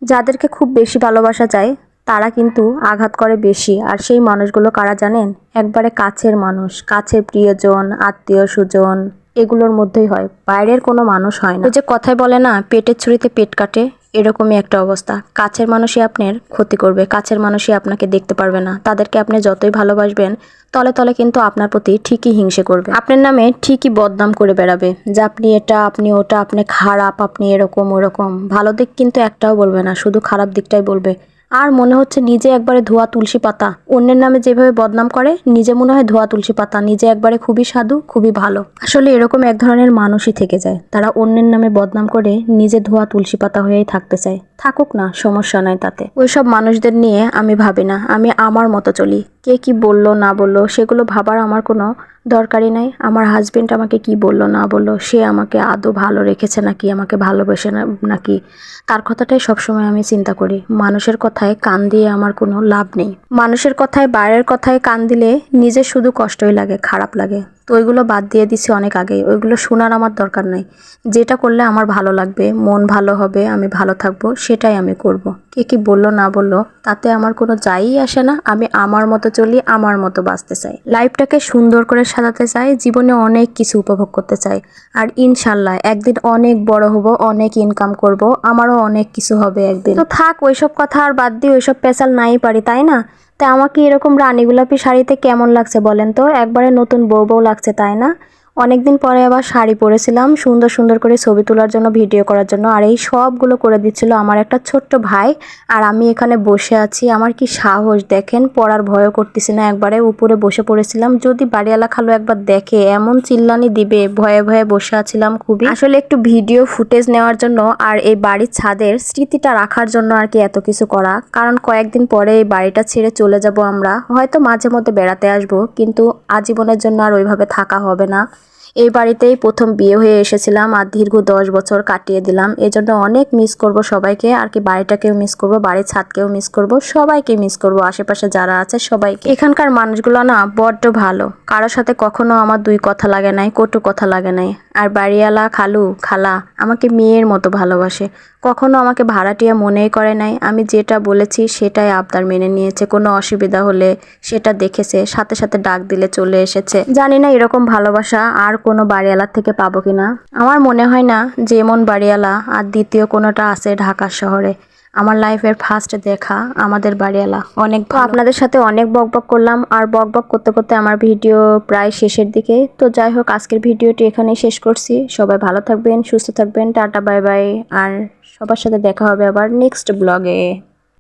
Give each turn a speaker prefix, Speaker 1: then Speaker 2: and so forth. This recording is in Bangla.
Speaker 1: যাদেরকে খুব বেশি ভালোবাসা যায় তারা কিন্তু আঘাত করে বেশি। আর সেই মানুষগুলো কারা জানেন? একবারে কাছের মানুষ, কাছের প্রিয়জন, আত্মীয় স্বজন, এগুলোর মধ্যেই হয়, বাইরের কোনো মানুষ হয় না। ওই যে কথায় বলে না, পেটের ছুরিতে পেট কাটে, এরকমই একটা অবস্থা। কাছের মানুষই আপনার ক্ষতি করবে, কাছের মানুষই আপনাকে দেখতে পারবে না। তাদেরকে আপনি যতই ভালোবাসবেন তলে তলে কিন্তু আপনার প্রতি ঠিকই হিংসে করবে, আপনার নামে ঠিকই বদনাম করে বেড়াবে যে আপনি এটা, আপনি ওটা, আপনি খারাপ, আপনি এরকম ওরকম। ভালো দিক কিন্তু একটাও বলবে না, শুধু খারাপ দিকটাই বলবে। আর মনে হচ্ছে নিজে একবারে ধোয়া তুলসী পাতা, অন্যের নামে যেভাবে বদনাম করে নিজে মনে হয় ধোয়া তুলসী পাতা, নিজে একবারে খুবই সাধু, খুবই ভালো। আসলে এরকম এক ধরনের মানুষই থেকে যায়, তারা অন্যের নামে বদনাম করে নিজে ধোয়া তুলসী পাতা হয়েই থাকতে চায়। থাকুক না, সমস্যা নাই তাতে। ওইসব মানুষদের নিয়ে আমি ভাবি না, আমি আমার মতো চলি। কে কি বললো না বললো সেগুলো ভাবার আমার কোনো দরকারই নাই। আমার হাজবেন্ড আমাকে কি বললো না বললো, সে আমাকে আদৌ ভালো রেখেছে নাকি, আমাকে ভালোবেসে নাকি, তার কথাটাই সবসময় আমি চিন্তা করি। মানুষের কথায় কান দিয়ে আমার কোনো লাভ নেই। মানুষের কথায়, বাইরের কথায় কান দিলে নিজের শুধু কষ্টই লাগে, খারাপ লাগে। তো ওইগুলো বাদ দিয়ে দিছি অনেক আগেই, ওইগুলো শোনার আমার দরকার নাই। যেটা করলে আমার ভালো লাগবে, মন ভালো হবে, আমি ভালো থাকবো, সেটাই আমি করব। কে কি বললো না বললো তাতে আমার কোনো যাইই আসে না। আমি আমার মতো চলি, আমার মতো বাঁচতে চাই, লাইফটাকে সুন্দর করে সাজাতে চাই, জীবনে অনেক কিছু উপভোগ করতে চাই। আর ইনশাল্লাহ একদিন অনেক বড় হব, অনেক ইনকাম করব, আমারও অনেক কিছু হবে একদিন। তো থাক ওইসব কথা আর বাদ দিয়ে, ওইসব পেঁচাল নাই পারি, তাই না? তা আমাকে এরকম রানী গোলাপি শাড়িতে কেমন লাগছে বলেন তো? একবারে নতুন বউ বউ লাগছে, তাই না? অনেকদিন পরে আবার শাড়ি পরেছিলাম সুন্দর সুন্দর করে ছবি তোলার জন্য, ভিডিও করার জন্য। আর এই সবগুলো করে দিচ্ছিল আমার একটা ছোট্ট ভাই। আর আমি এখানে বসে আছি, আমার কি সাহস দেখেন, পড়ার ভয়ও করতেছি না, একবারে উপরে বসে পড়েছিলাম। যদি বাড়িওয়ালা খালু একবার দেখে এমন চিল্লানি দিবে, ভয়ে ভয়ে বসে আছিলাম খুবই। আসলে একটু ভিডিও ফুটেজ নেওয়ার জন্য আর এই বাড়ির ছাদের স্মৃতিটা রাখার জন্য আর কি এত কিছু করা। কারণ কয়েকদিন পরে এই বাড়িটা ছেড়ে চলে যাব আমরা, হয়তো মাঝে মধ্যে বেড়াতে আসবো, কিন্তু আজীবনের জন্য আর ওইভাবে থাকা হবে না। এই বাড়িতেই প্রথম বিয়ে হয়ে এসেছিলাম আর দীর্ঘ 10 বছর কাটিয়ে দিলাম। এজন্য অনেক মিস করব সবাইকে, আর কি বাড়িটাকেও মিস করব, বাড়ির ছাদকেও মিস করব, সবাইকে মিস করব, আশেপাশে যারা আছে সবাইকে। এখানকার মানুষগুলো না বড্ড ভালো, কারোর সাথে কখনো আমার দুই কথা লাগে নাই, কটু কথা লাগে নাই। আর বাড়িওয়ালা খালু খালা আমাকে মেয়ের মতো ভালোবাসে, কখনো আমাকে ভাড়াটিয়া মনেই করে নাই। আমি যেটা বলেছি সেটাই আবদার মেনে নিয়েছে, কোনো অসুবিধা হলে সেটা দেখেছে, সাথে সাথে ডাক দিলে চলে এসেছে। জানি না এরকম ভালোবাসা আর কোনো বাড়িওয়ালার থেকে পাবো কিনা। আমার মনে হয় না যে এমন বাড়িওয়ালা আর দ্বিতীয় কোনোটা আছে ঢাকা শহরে। আমার লাইফের ফার্স্ট দেখা আমাদের বাড়িওয়ালা অনেক ভালো। আপনাদের সাথে অনেক বকবক করলাম, আর বকবক করতে করতে আমার ভিডিও প্রায় শেষের দিকে। তো যাই হোক, আজকের ভিডিওটি এখানেই শেষ করছি। সবাই ভালো থাকবেন, সুস্থ থাকবেন, টাটা বাই বাই। আর সবার সাথে দেখা হবে আবার নেক্সট ব্লগে।